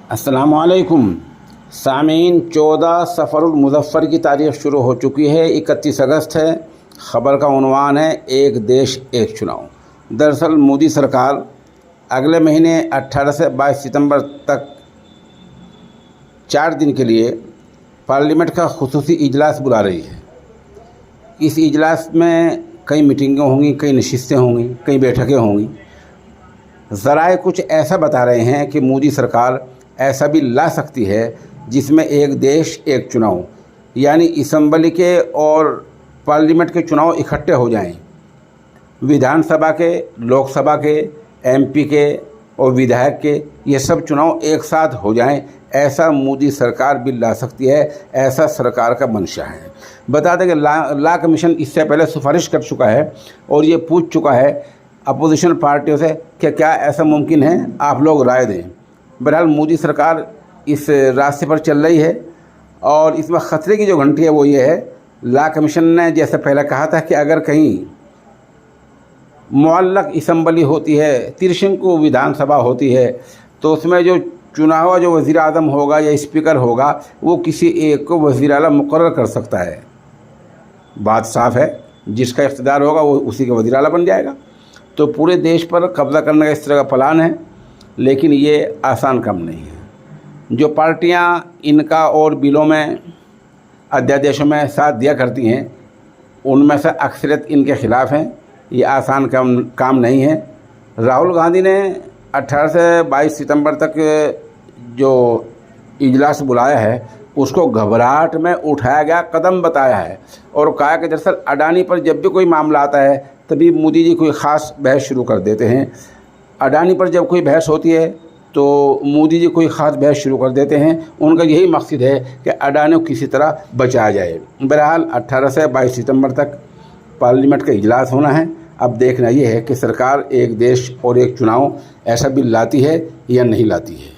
अस्सलामुअलैकुम सामीन। 14 सफ़रुल मुज़फ़्फ़र की तारीख़ शुरू हो चुकी है। 31 अगस्त है। ख़बर का उन्वान है एक देश एक चुनाव। दरअसल मोदी सरकार अगले महीने 18 से 22 सितंबर तक 4 दिन के लिए पार्लियामेंट का खुसूसी इजलास बुला रही है। इस इजलास में कई मीटिंगें होंगी, कई नशिस्तें होंगी, कई बैठकें होंगी। ज़राए कुछ ऐसा बता रहे हैं कि मोदी सरकार ऐसा भी ला सकती है जिसमें एक देश एक चुनाव, यानी असम्बली के और पार्लियामेंट के चुनाव इकट्ठे हो जाएं। विधानसभा के, लोकसभा के, एमपी के और विधायक के, ये सब चुनाव एक साथ हो जाएं। ऐसा मोदी सरकार भी ला सकती है, ऐसा सरकार का मंशा है। बता दें कि ला कमीशन इससे पहले सिफारिश कर चुका है और ये पूछ चुका है अपोजिशन पार्टियों से कि क्या ऐसा मुमकिन है, आप लोग राय दें। बहरहाल मोदी सरकार इस रास्ते पर चल रही है और इसमें ख़तरे की जो घंटी है वो ये है, ला कमीशन ने जैसे पहले कहा था कि अगर कहीं मुअल्लक़ असम्बली होती है, त्रिशंकु विधानसभा होती है, तो उसमें जो चुनाव जो वज़ीर आज़म होगा या स्पीकर होगा वो किसी एक को वज़ीर आला मुक़र्रर कर सकता है। बात साफ़ है, जिसका इख्तियार होगा वो उसी का वज़ीर आला बन जाएगा। तो पूरे देश पर कब्ज़ा करने का इस तरह का प्लान है, लेकिन ये आसान काम नहीं है। जो पार्टियां इनका और बिलों में, अध्यादेशों में साथ दिया करती हैं, उनमें से अक्सरियत इनके ख़िलाफ़ हैं। ये आसान काम नहीं है। राहुल गांधी ने 18 से 22 सितंबर तक जो इजलास बुलाया है उसको घबराहट में उठाया गया कदम बताया है और कहा कि दरअसल अडानी पर जब भी कोई मामला आता है तभी मोदी जी कोई ख़ास बहस शुरू कर देते हैं। अडानी पर जब कोई बहस होती है तो मोदी जी कोई ख़ास बहस शुरू कर देते हैं। उनका यही मकसद है कि अडानी को किसी तरह बचाया जाए। बहरहाल 18 से 22 सितंबर तक पार्लियामेंट का इजलास होना है। अब देखना ये है कि सरकार एक देश और एक चुनाव ऐसा बिल लाती है या नहीं लाती है।